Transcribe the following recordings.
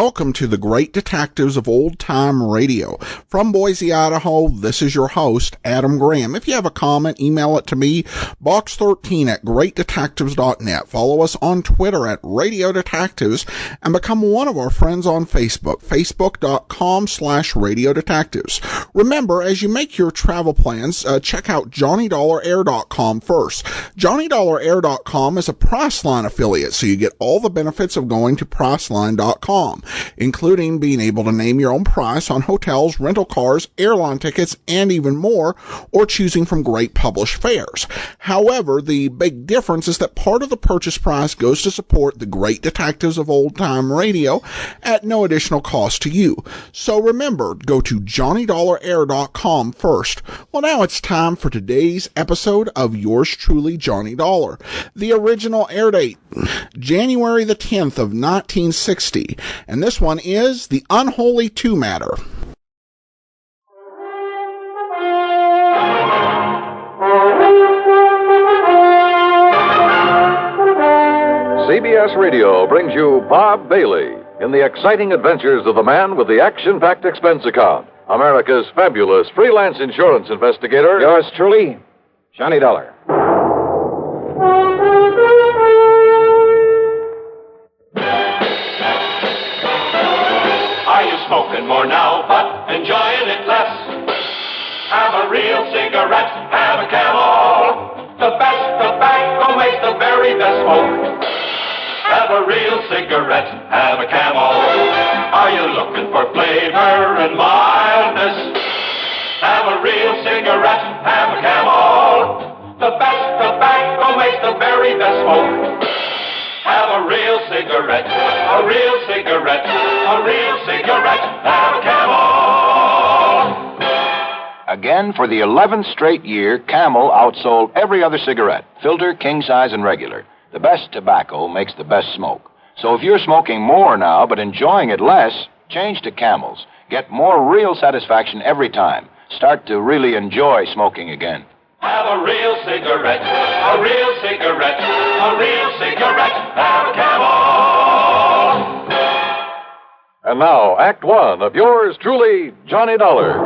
welcome to the Great Detectives of Old Time Radio. From Boise, Idaho, this is your host, Adam Graham. If you have a comment, email it to me, box13@greatdetectives.net. Follow us on Twitter at Radio Detectives, and become one of our friends on Facebook, facebook.com/Radio Detectives. Remember, as you make your travel plans, check out JohnnyDollarAir.com first. JohnnyDollarAir.com is a Priceline affiliate, so you get all the benefits of going to Priceline.com, including being able to name your own price on hotels, rental cars, airline tickets, and even more, or choosing from great published fares. However, the big difference is that part of the purchase price goes to support the Great Detectives of Old Time Radio at no additional cost to you. So remember, go to JohnnyDollarAir.com first. Well, now it's time for today's episode of yours truly, Johnny Dollar. The original air date, January the 10th of 1960, and this one is the Unholy 2 matter. CBS Radio brings you Bob Bailey in the exciting adventures of the man with the action-packed expense account, America's fabulous freelance insurance investigator. Yours truly, Johnny Dollar. Are you smoking more now, but enjoying it less? Have a real cigarette, have a Camel. The best tobacco makes the very best smoke. Have a real cigarette, have a Camel. Are you looking for flavor and mildness? Have a real cigarette, have a Camel. The best tobacco makes the very best smoke. Have a real cigarette, a real cigarette, a real cigarette, have a Camel. Again, for the 11th straight year, Camel outsold every other cigarette, filter, king size, and regular. The best tobacco makes the best smoke. So if you're smoking more now but enjoying it less, change to Camels. Get more real satisfaction every time. Start to really enjoy smoking again. Have a real cigarette, a real cigarette, a real cigarette, have a Camel. And now, Act One of yours truly, Johnny Dollar.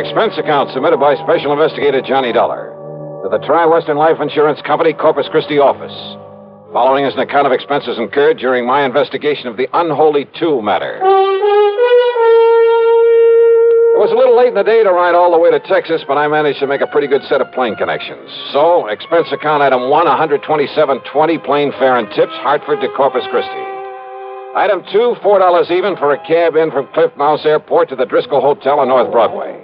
Expense account submitted by Special Investigator Johnny Dollar to the Tri-Western Life Insurance Company, Corpus Christi office. Following is an account of expenses incurred during my investigation of the Unholy 2 matter. It was a little late in the day to ride all the way to Texas, but I managed to make a pretty good set of plane connections. So, expense account item 1, $127.20 plane fare and tips, Hartford to Corpus Christi. Item 2, $4 even for a cab in from Cliff Mouse Airport to the Driscoll Hotel on North Broadway.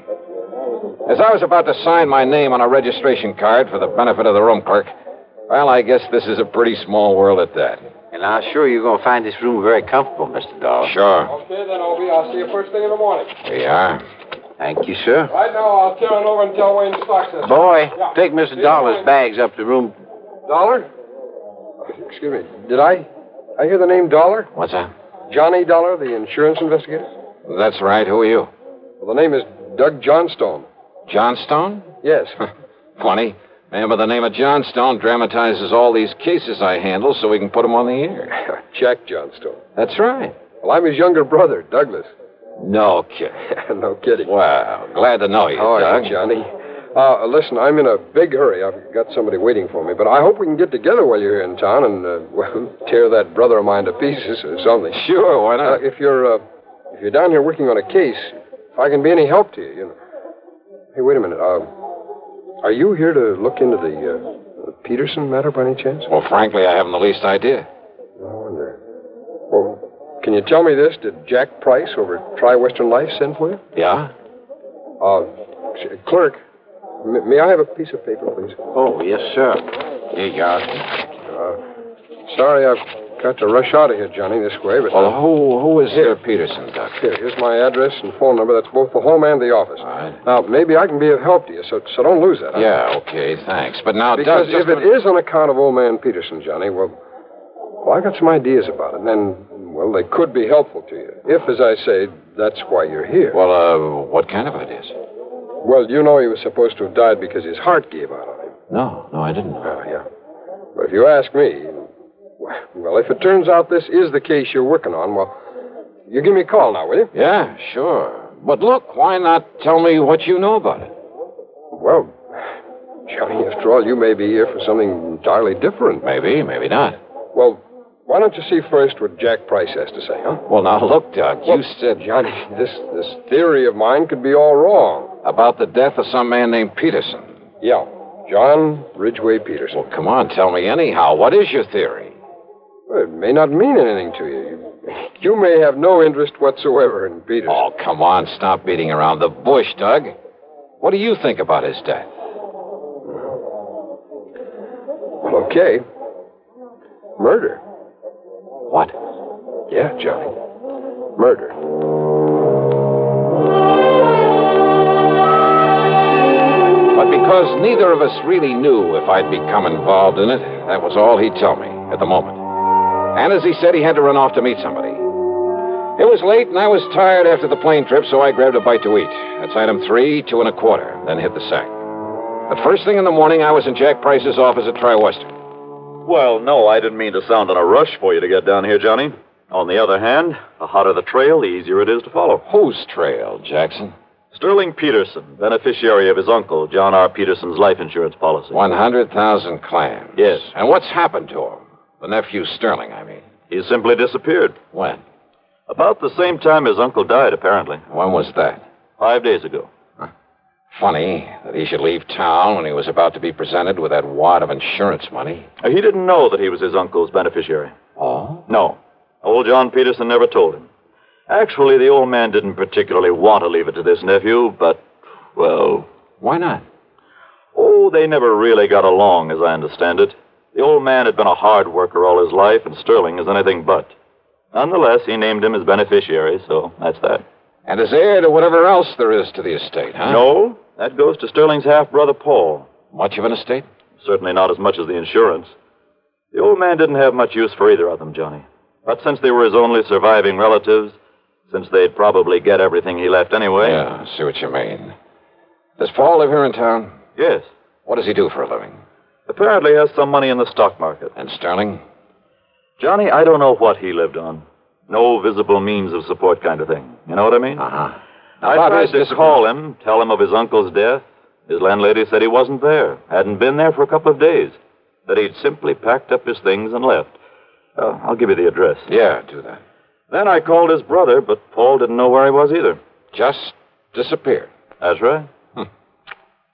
As I was about to sign my name on a registration card for the benefit of the room clerk, well, I guess this is a pretty small world at that. And I'm sure you're going to find this room very comfortable, Mr. Dollar. Sure. Okay, then, Obie. I'll see you first thing in the morning. Here you are. Thank you, sir. Right now, I'll turn over and tell Wayne Stocks this. Boy, Yeah. take Mr. Dollar's bags up to room. Dollar? Excuse me. Did I hear the name Dollar? What's that? Johnny Dollar, the insurance investigator? That's right. Who are you? Well, the name is Doug Johnstone. Johnstone? Yes. Funny. Man by the name of Johnstone dramatizes all these cases I handle so we can put them on the air. Jack Johnstone. That's right. Well, I'm his younger brother, Douglas. No kidding. No kidding. Well, glad to know you, How are Doug. you, Johnny? Listen, I'm in a big hurry. I've got somebody waiting for me, but I hope we can get together while you're here in town and, well, tear that brother of mine to pieces or something. Sure, why not? If you're down here working on a case, if I can be any help to you, you know. Hey, wait a minute. Are you here to look into the Peterson matter by any chance? Well, frankly, I haven't the least idea. I wonder. Well, can you tell me this? Did Jack Price over at Tri-Western Life send for you? Yeah? Clerk, may I have a piece of paper, please? Oh, yes, sir. Here you are. Sorry, I've got to rush out of here, Johnny, this way, but... Well, who is Peterson, Doc? Here's my address and phone number. That's both the home and the office. All right. Now, maybe I can be of help to you, so don't lose that. Huh? Yeah, okay, thanks. But now, Because Doug, if it is on account of old man Peterson, Johnny, well, Well, I got some ideas about it, and, well, they could be helpful to you. If, as I say, that's why you're here. Well, what kind of ideas? Well, you know he was supposed to have died because his heart gave out on him. No, I didn't know. Oh, yeah. But if you ask me, well, if it turns out this is the case you're working on, well, you give me a call now, will you? Yeah, sure. But look, why not tell me what you know about it? Well, Johnny, after all, you may be here for something entirely different. Maybe not. Well, why don't you see first what Jack Price has to say, huh? Well, now, look, Doug, you said... Johnny, this theory of mine could be all wrong. About the death of some man named Peterson. Yeah, John Ridgway Peterson. Well, come on, tell me anyhow. What is your theory? Well, it may not mean anything to you. You may have no interest whatsoever in Peterson. Oh, come on, stop beating around the bush, Doug. What do you think about his death? Well, okay. Murder. What? Yeah, Johnny. Murder. But because neither of us really knew if I'd become involved in it, that was all he'd tell me at the moment. And as he said, he had to run off to meet somebody. It was late, and I was tired after the plane trip, so I grabbed a bite to eat. That's item 3, 2 1/4, then hit the sack. But first thing in the morning, I was in Jack Price's office at Tri-Western. Well, no, I didn't mean to sound in a rush for you to get down here, Johnny. On the other hand, the hotter the trail, the easier it is to follow. Whose trail, Jackson? Sterling Peterson, beneficiary of his uncle, John R. Peterson's life insurance policy. 100,000 claims. Yes. And what's happened to him? The nephew Sterling, I mean. He simply disappeared. When? About the same time his uncle died, apparently. When was that? 5 days ago. Funny that he should leave town when he was about to be presented with that wad of insurance money. He didn't know that he was his uncle's beneficiary. Oh? No. Old John Peterson never told him. Actually, the old man didn't particularly want to leave it to this nephew, but, well... Why not? Oh, they never really got along, as I understand it. The old man had been a hard worker all his life, and Sterling is anything but. Nonetheless, he named him his beneficiary, so that's that. And as heir to whatever else there is to the estate, huh? No, that goes to Sterling's half-brother, Paul. Much of an estate? Certainly not as much as the insurance. The old man didn't have much use for either of them, Johnny. But since they were his only surviving relatives, since they'd probably get everything he left anyway... Yeah, I see what you mean. Does Paul live here in town? Yes. What does he do for a living? Apparently has some money in the stock market. And Sterling? Johnny, I don't know what he lived on. No visible means of support kind of thing. You know what I mean? Uh-huh. I tried to call him, tell him of his uncle's death. His landlady said he wasn't there, hadn't been there for a couple of days, that he'd simply packed up his things and left. I'll give you the address. Yeah, do that. Then I called his brother, but Paul didn't know where he was either. Just disappeared. That's right. I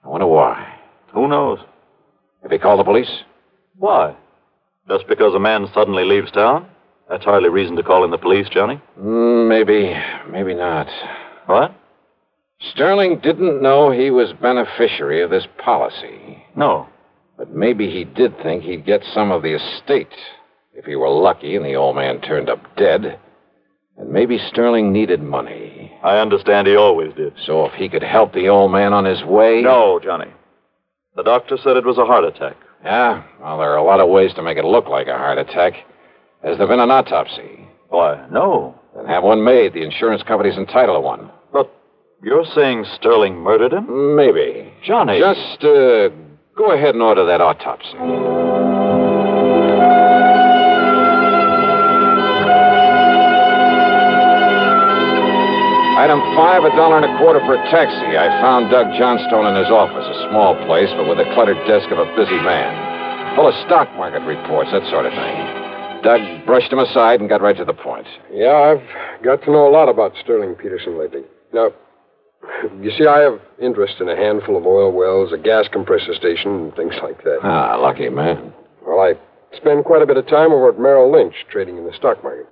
wonder why. Who knows? Have he called the police? Why? Just because a man suddenly leaves town? That's hardly reason to call in the police, Johnny. Maybe not. What? Sterling didn't know he was beneficiary of this policy. No. But maybe he did think he'd get some of the estate if he were lucky and the old man turned up dead. And maybe Sterling needed money. I understand he always did. So if he could help the old man on his way... No, Johnny. The doctor said it was a heart attack. Yeah? Well, there are a lot of ways to make it look like a heart attack. Has there been an autopsy? Why, no. Then have one made. The insurance company's entitled to one. But you're saying Sterling murdered him? Maybe. Johnny. Just go ahead and order that autopsy. Item 5, $1.25 for a taxi. I found Doug Johnstone in his office, a small place, but with the cluttered desk of a busy man. Full of stock market reports, that sort of thing. Doug brushed him aside and got right to the point. Yeah, I've got to know a lot about Sterling Peterson lately. Now, you see, I have interest in a handful of oil wells, a gas compressor station, and things like that. Ah, lucky man. Well, I spend quite a bit of time over at Merrill Lynch, trading in the stock market.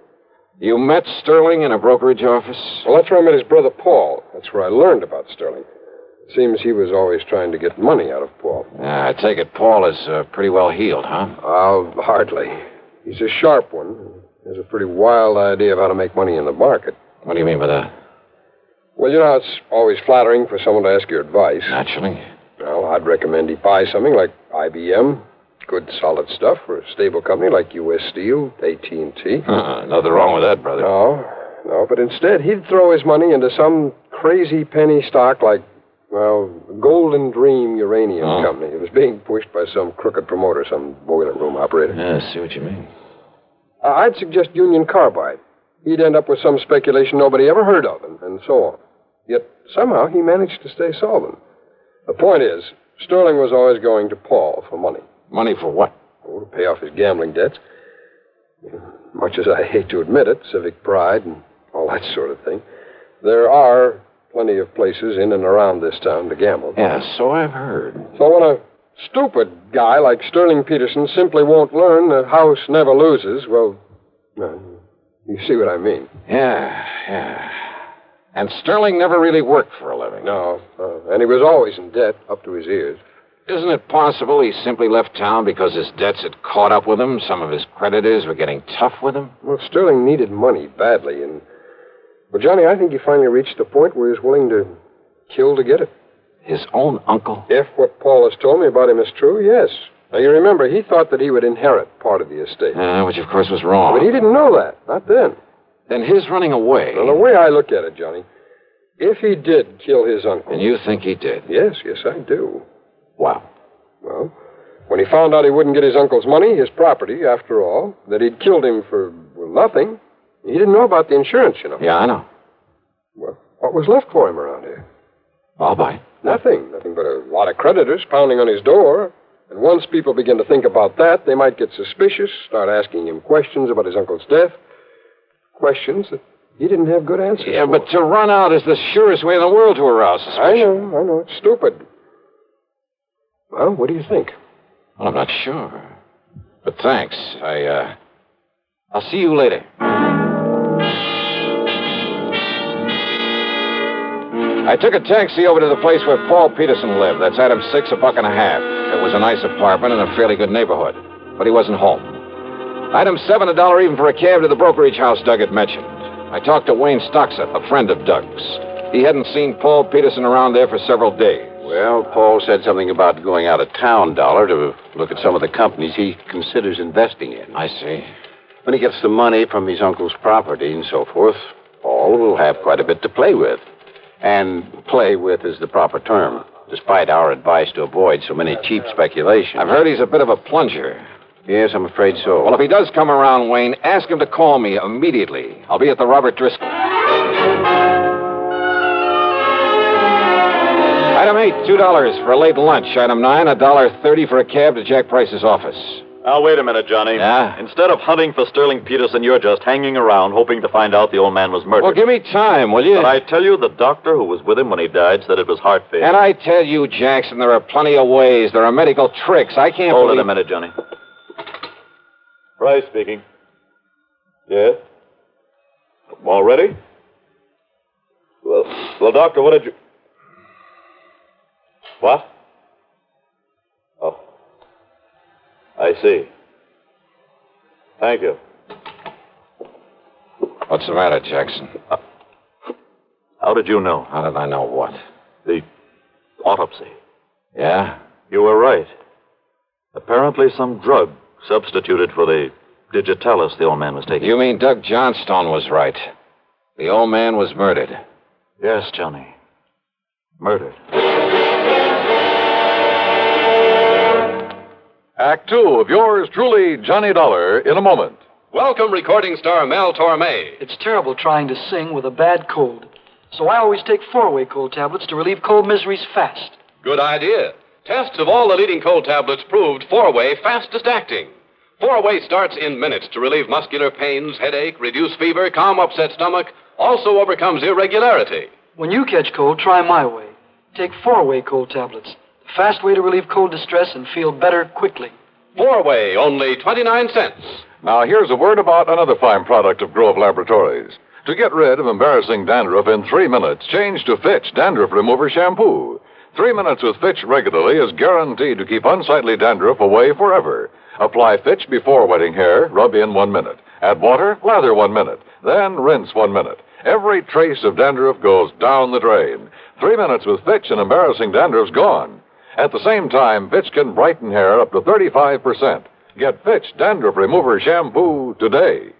You met Sterling in a brokerage office? Well, that's where I met his brother, Paul. That's where I learned about Sterling. It seems he was always trying to get money out of Paul. I take it Paul is pretty well healed, huh? Hardly. He's a sharp one. He has a pretty wild idea of how to make money in the market. What do you mean by that? Well, you know how it's always flattering for someone to ask your advice. Naturally. Well, I'd recommend he buy something like IBM, Good, solid stuff for a stable company like U.S. Steel, AT&T. Nothing wrong with that, brother. No, but instead he'd throw his money into some crazy penny stock like, well, Golden Dream Uranium Company. It was being pushed by some crooked promoter, some boiler room operator. Yeah, I see what you mean. I'd suggest Union Carbide. He'd end up with some speculation nobody ever heard of, and so on. Yet somehow he managed to stay solvent. The point is, Sterling was always going to Paul for money. Money for what? Oh, to pay off his gambling debts. Much as I hate to admit it, civic pride and all that sort of thing, there are plenty of places in and around this town to gamble. Yeah, so I've heard. So when a stupid guy like Sterling Peterson simply won't learn the house never loses, well, you see what I mean. Yeah. And Sterling never really worked for a living. No, and he was always in debt up to his ears. Isn't it possible he simply left town because his debts had caught up with him? Some of his creditors were getting tough with him? Well, Sterling needed money badly, and... Well, Johnny, I think he finally reached the point where he was willing to kill to get it. His own uncle? If what Paul has told me about him is true, yes. Now, you remember, he thought that he would inherit part of the estate. Which, of course, was wrong. But he didn't know that. Not then. Then his running away... Well, the way I look at it, Johnny, if he did kill his uncle... And you think he did? Yes, I do. Wow. Well, when he found out he wouldn't get his uncle's money, his property, after all, that he'd killed him for, nothing, he didn't know about the insurance, you know. Yeah, I know. Well, what was left for him around here? I'll buy. Nothing but a lot of creditors pounding on his door. And once people begin to think about that, they might get suspicious, start asking him questions about his uncle's death. Questions that he didn't have good answers for. But to run out is the surest way in the world to arouse suspicion. I know. It's stupid. Well, what do you think? Well, I'm not sure. But thanks. I'll see you later. I took a taxi over to the place where Paul Peterson lived. That's Adam 6, $1.50. It was a nice apartment in a fairly good neighborhood. But he wasn't home. Item 7, $1 even for a cab to the brokerage house Doug had mentioned. I talked to Wayne Stockset, a friend of Doug's. He hadn't seen Paul Peterson around there for several days. Well, Paul said something about going out of town, Dollar, to look at some of the companies he considers investing in. I see. When he gets the money from his uncle's property and so forth, Paul will have quite a bit to play with. And play with is the proper term, despite our advice to avoid so many cheap speculations. I've heard he's a bit of a plunger. Yes, I'm afraid so. Well, if he does come around, Wayne, ask him to call me immediately. I'll be at the Robert Driscoll. Item 8, $2 for a late lunch. Item 9, $1.30 for a cab to Jack Price's office. Now, wait a minute, Johnny. Yeah? Instead of hunting for Sterling Peterson, you're just hanging around hoping to find out the old man was murdered. Well, give me time, will you? But I tell you, the doctor who was with him when he died said it was heart failure. And I tell you, Jackson, there are plenty of ways. There are medical tricks. I can't Hold it a minute, Johnny. Fri speaking. Yes? All ready? Well, doctor, what did you... What? Oh. I see. Thank you. What's the matter, Jackson? How did you know? How did I know what? The autopsy. Yeah? You were right. Apparently some drug substituted for the digitalis the old man was taking. You mean Doug Johnstone was right. The old man was murdered. Yes, Johnny. Murdered. Act 2 of yours truly, Johnny Dollar, in a moment. Welcome, recording star Mel Torme. It's terrible trying to sing with a bad cold. So I always take 4-way cold tablets to relieve cold miseries fast. Good idea. Tests of all the leading cold tablets proved 4-way fastest acting. 4-way starts in minutes to relieve muscular pains, headache, reduce fever, calm upset stomach, also overcomes irregularity. When you catch cold, try my way. Take 4-way cold tablets. The fast way to relieve cold distress and feel better quickly. 4-way, only 29 cents. Now, here's a word about another fine product of Grove Laboratories. To get rid of embarrassing dandruff in 3 minutes, change to Fitch Dandruff Remover Shampoo. 3 minutes with Fitch regularly is guaranteed to keep unsightly dandruff away forever. Apply Fitch before wetting hair, rub in 1 minute. Add water, lather 1 minute. Then rinse 1 minute. Every trace of dandruff goes down the drain. 3 minutes with Fitch and embarrassing dandruff's gone. At the same time, Fitch can brighten hair up to 35%. Get Fitch Dandruff Remover Shampoo today.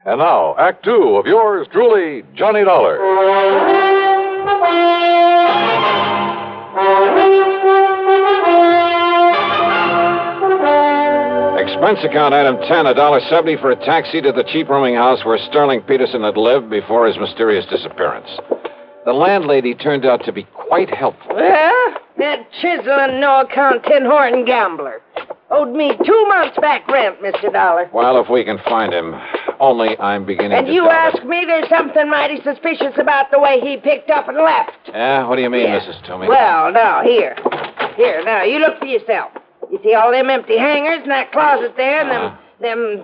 And now, Act Two of yours truly, Johnny Dollar. Expense account item 10, $1.70 for a taxi to the cheap rooming house where Sterling Peterson had lived before his mysterious disappearance. The landlady turned out to be quite helpful. Well, that chiseling, no-account, tin-horn gambler owed me 2 months back rent, Mr. Dollar. Well, if we can find him. Only I'm beginning and to you doubt ask me there's something mighty suspicious about the way he picked up and left. Yeah, what do you mean, Mrs. Toomey? Well, now, here, now, you look for yourself. You see all them empty hangers in that closet there, and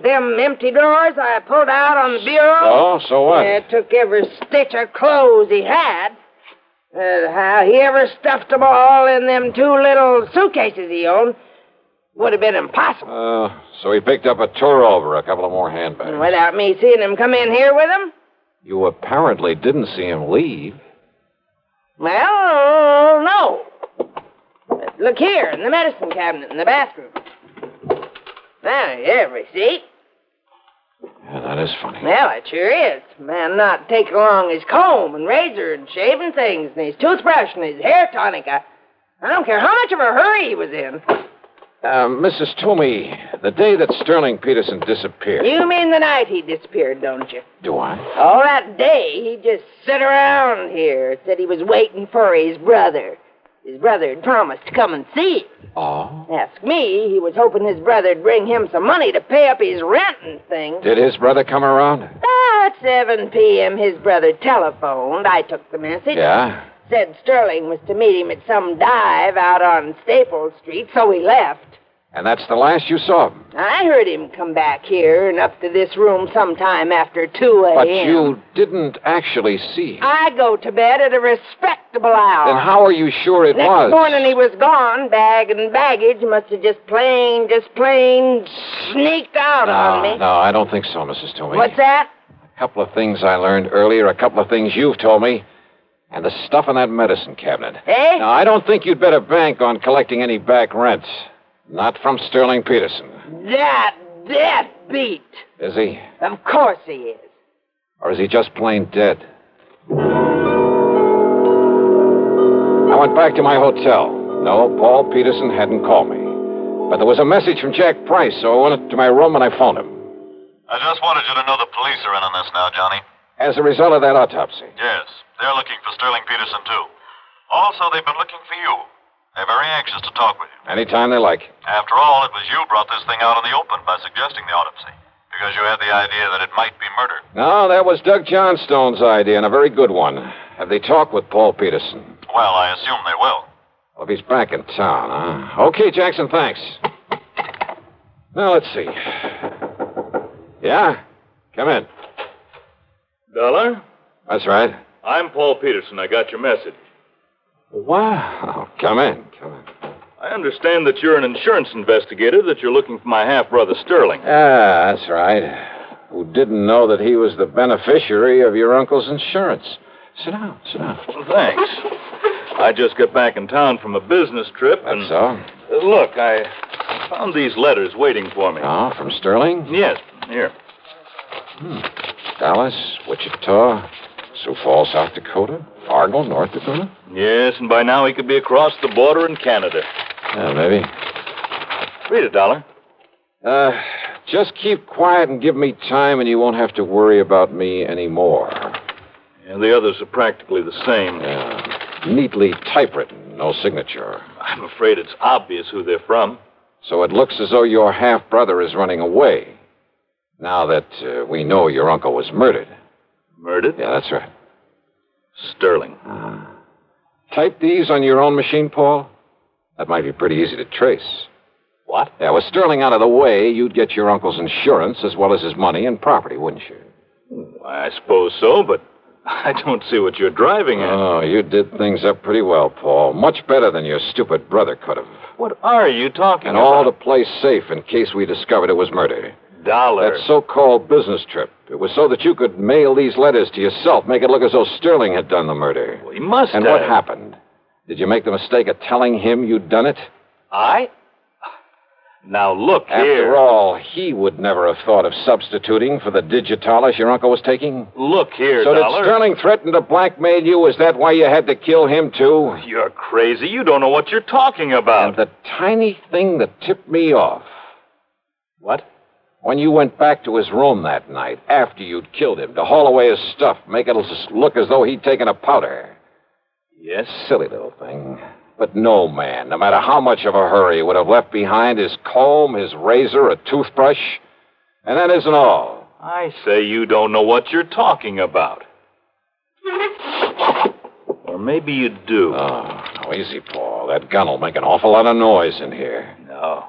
them empty drawers I pulled out on the bureau? Oh, so what? Took every stitch of clothes he had. How he ever stuffed them all in them 2 little suitcases he owned would have been impossible. So he picked up a tour over, a couple of more handbags. Without me seeing him come in here with him? You apparently didn't see him leave. Well, no. Look here, in the medicine cabinet in the bathroom. Now, here, receipt. Yeah, that is funny. Well, it sure is. Man not taking along his comb and razor and shaving things and his toothbrush and his hair tonic. I don't care how much of a hurry he was in. Mrs. Toomey, the day that Sterling Peterson disappeared... You mean the night he disappeared, don't you? Do I? All that day, he just sat around here, said he was waiting for his brother. His brother had promised to come and see him. Oh? Ask me, he was hoping his brother'd bring him some money to pay up his rent and things. Did his brother come around? At 7 p.m., his brother telephoned. I took the message. Yeah? Said Sterling was to meet him at some dive out on Staple Street, so he left. And that's the last you saw of him? I heard him come back here and up to this room sometime after 2 a.m. But you didn't actually see him. I go to bed at a respectable hour. Then how are you sure it was? Next morning he was gone. Bag and baggage must have just plain sneaked out on me. No, I don't think so, Mrs. Toomey. What's that? A couple of things I learned earlier, a couple of things you've told me, and the stuff in that medicine cabinet. Eh? Now, I don't think you'd better bank on collecting any back rent. Not from Sterling Peterson. That beat. Is he? Of course he is. Or is he just plain dead? I went back to my hotel. No, Paul Peterson hadn't called me. But there was a message from Jack Price, so I went to my room and I phoned him. I just wanted you to know the police are in on this now, Johnny. As a result of that autopsy. Yes, they're looking for Sterling Peterson, too. Also, they've been looking for you. They're very anxious to talk with you. Anytime they like. After all, it was you brought this thing out in the open by suggesting the autopsy. Because you had the idea that it might be murder. No, that was Doug Johnstone's idea, and a very good one. Have they talked with Paul Peterson? Well, I assume they will. Well, if he's back in town, huh? Okay, Jackson, thanks. Now, let's see. Yeah? Come in. Dollar? That's right. I'm Paul Peterson. I got your message. Wow. Come in. I understand that you're an insurance investigator, that you're looking for my half-brother Sterling. Ah, that's right. Who didn't know that he was the beneficiary of your uncle's insurance. Sit down. Well, thanks. I just got back in town from a business trip, and... That's so? Look, I found these letters waiting for me. Oh, from Sterling? Yes, here. Dallas, Wichita, Sioux Falls, South Dakota, Fargo, North Dakota? Yes, and by now he could be across the border in Canada. Yeah, maybe. Read it, Dollar. Just keep quiet and give me time, and you won't have to worry about me anymore. Yeah, the others are practically the same. Yeah. Neatly typewritten, no signature. I'm afraid it's obvious who they're from. So it looks as though your half-brother is running away. Now that we know your uncle was murdered. Murdered? Yeah, that's right. Sterling. Type these on your own machine, Paul? That might be pretty easy to trace. What? Yeah, with Sterling out of the way, you'd get your uncle's insurance as well as his money and property, wouldn't you? I suppose so, but I don't see what you're driving at. Oh, you did things up pretty well, Paul. Much better than your stupid brother could have. What are you talking and about? And all to play safe in case we discovered it was murder. Dollar. That so-called business trip. It was so that you could mail these letters to yourself, make it look as though Sterling had done the murder. Well, he must And have. what happened? Did you make the mistake of telling him you'd done it? I? Now, look here. After all, he would never have thought of substituting for the digitalis your uncle was taking. Look here, So Dollar. did Sterling threaten to blackmail you? Is that why you had to kill him, too? You're crazy. You don't know what you're talking about. And the tiny thing that tipped me off. What? When you went back to his room that night, after you'd killed him, to haul away his stuff, make it look as though he'd taken a powder. Yes? Silly little thing. But no man, no matter how much of a hurry, would have left behind his comb, his razor, a toothbrush. And that isn't all. I say you don't know what you're talking about. Or maybe you do. Oh, no, easy, Paul. That gun will make an awful lot of noise in here. No.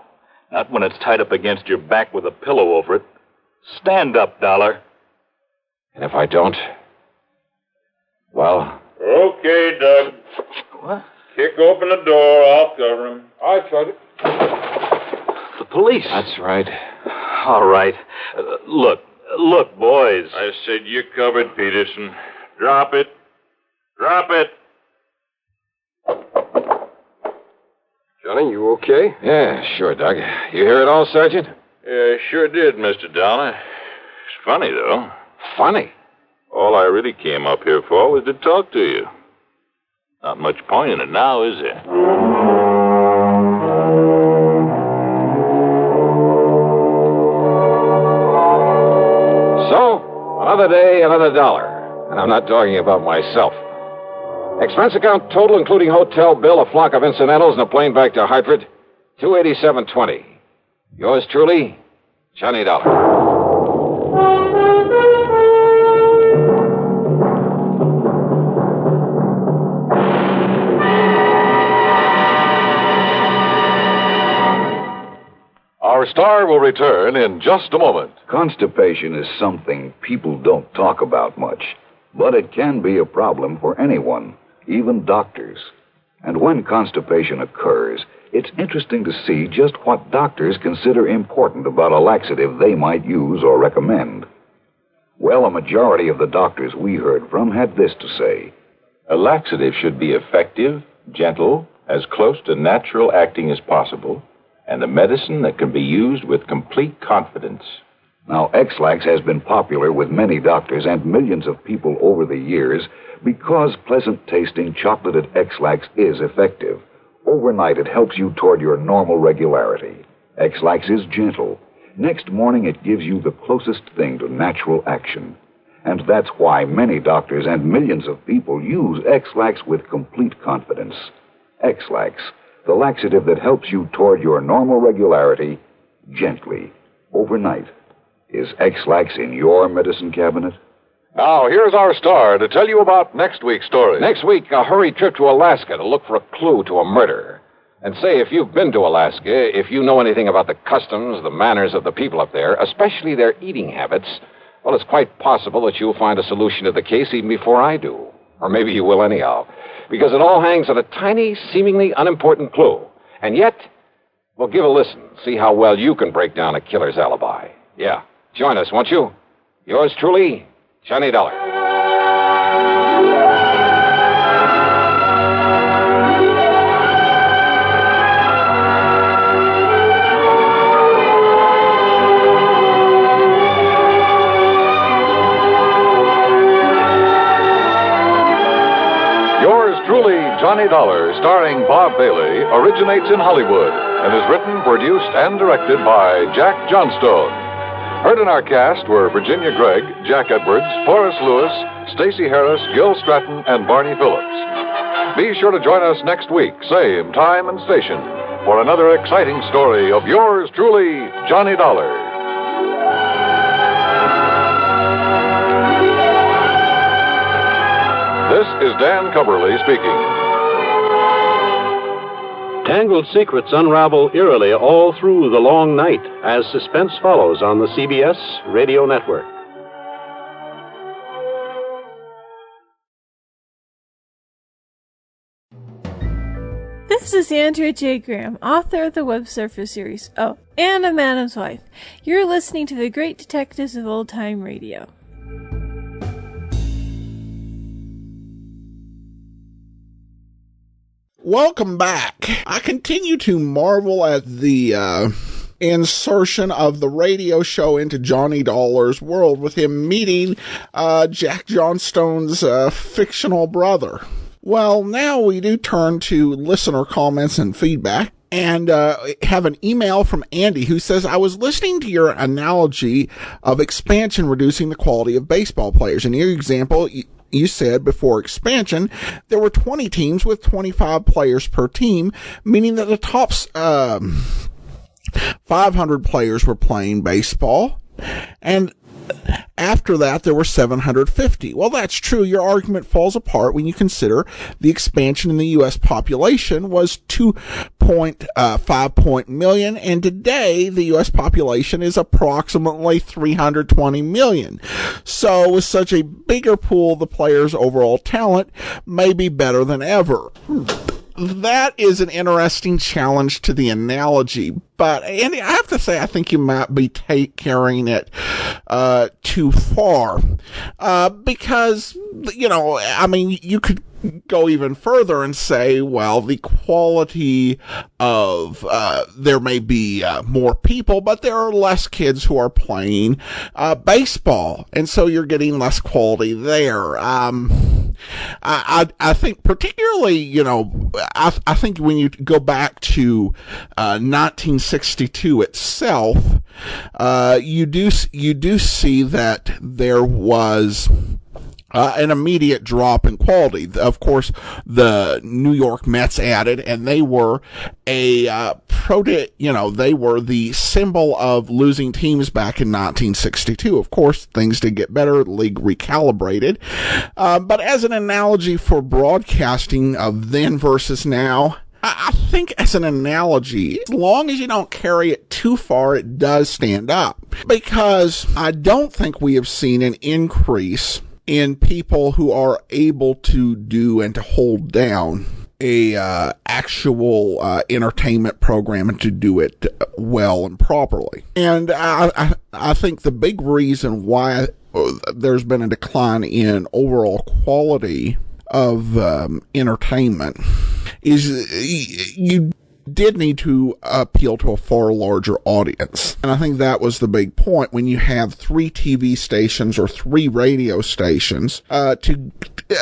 Not when it's tied up against your back with a pillow over it. Stand up, Dollar. And if I don't? Well? Okay, Doug. What? Kick open the door. I'll cover him. I tried it. The police. That's right. All right. Look, boys. I said you covered Peterson. Drop it. Drop it. Johnny, you okay? Yeah, sure, Doug. You hear it all, Sergeant? Yeah, sure did, Mr. Dollar. It's funny, though. Funny? All I really came up here for was to talk to you. Not much point in it now, is there? So, another day, another dollar. And I'm not talking about myself. Expense account total, including hotel bill, a flock of incidentals, and a plane back to Hartford, $287.20. Yours truly, Johnny Dollar. Our star will return in just a moment. Constipation is something people don't talk about much, but it can be a problem for anyone, even doctors. And when constipation occurs, it's interesting to see just what doctors consider important about a laxative they might use or recommend. Well, a majority of the doctors we heard from had this to say. A laxative should be effective, gentle, as close to natural acting as possible, and a medicine that can be used with complete confidence. Now, X-Lax has been popular with many doctors and millions of people over the years because pleasant-tasting chocolated X-Lax is effective. Overnight, it helps you toward your normal regularity. X-Lax is gentle. Next morning, it gives you the closest thing to natural action. And that's why many doctors and millions of people use X-Lax with complete confidence. X-Lax, the laxative that helps you toward your normal regularity, gently, overnight. Is X-Lax in your medicine cabinet? Now, here's our star to tell you about next week's story. Next week, a hurried trip to Alaska to look for a clue to a murder. And say, if you've been to Alaska, if you know anything about the customs, the manners of the people up there, especially their eating habits, well, it's quite possible that you'll find a solution to the case even before I do. Or maybe you will anyhow. Because it all hangs on a tiny, seemingly unimportant clue. And yet, well, give a listen. See how well you can break down a killer's alibi. Yeah. Join us, won't you? Yours truly, Johnny Dollar. Yours truly, Johnny Dollar, starring Bob Bailey, originates in Hollywood and is written, produced, and directed by Jack Johnstone. Heard in our cast were Virginia Gregg, Jack Edwards, Forrest Lewis, Stacey Harris, Gil Stratton, and Barney Phillips. Be sure to join us next week, same time and station, for another exciting story of yours truly, Johnny Dollar. This is Dan Cumberly speaking. Tangled secrets unravel eerily all through the long night as suspense follows on the CBS Radio Network. This is Andrea J. Graham, author of the Web Surfer series. Oh, and a Madam's Wife. You're listening to the Great Detectives of Old Time Radio. Welcome back. I continue to marvel at the insertion of the radio show into Johnny Dollar's world with him meeting Jack Johnstone's fictional brother. Well, now we do turn to listener comments and feedback. And have an email from Andy who says, I was listening to your analogy of expansion reducing the quality of baseball players. In your example, you said before expansion, there were 20 teams with 25 players per team, meaning that the top 500 players were playing baseball. And after that, there were 750. Well, that's true. Your argument falls apart when you consider the expansion in the U.S. population was 2.5 million, and today the U.S. population is approximately 320 million. So with such a bigger pool, the players' overall talent may be better than ever. That is an interesting challenge to the analogy, but Andy, I have to say, I think you might be carrying it too far, because, I mean, you could go even further and say, well, the quality of, there may be more people, but there are less kids who are playing baseball, and so you're getting less quality there. I think particularly, I think when you go back to 1962 itself, you do see that there was an immediate drop in quality. Of course, the New York Mets added, and they were they were the symbol of losing teams back in 1962. Of course, things did get better, the league recalibrated. But as an analogy for broadcasting of then versus now, I think as an analogy, as long as you don't carry it too far, it does stand up. Because I don't think we have seen an increase in people who are able to do and to hold down a actual entertainment program and to do it well and properly. And I think the big reason why there's been a decline in overall quality of entertainment is you did need to appeal to a far larger audience. And I think that was the big point. When you have 3 TV stations or 3 radio stations, to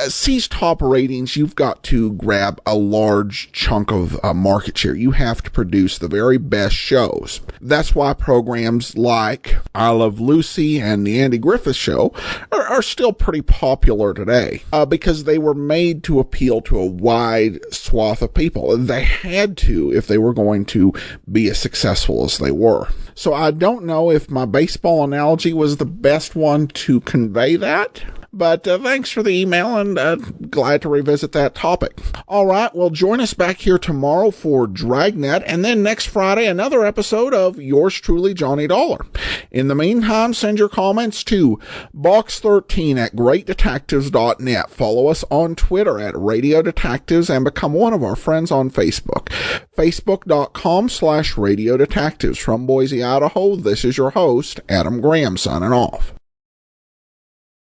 seize top ratings, you've got to grab a large chunk of market share. You have to produce the very best shows. That's why programs like I Love Lucy and the Andy Griffith Show are still pretty popular today, because they were made to appeal to a wide swath of people. They had to if they were going to be as successful as they were. So I don't know if my baseball analogy was the best one to convey that. But thanks for the email, and glad to revisit that topic. All right, well, join us back here tomorrow for Dragnet, and then next Friday, another episode of Yours Truly, Johnny Dollar. In the meantime, send your comments to box13@greatdetectives.net. Follow us on Twitter at Radio Detectives, and become one of our friends on Facebook. Facebook.com/Radio Detectives. From Boise, Idaho, this is your host, Adam Graham, signing off.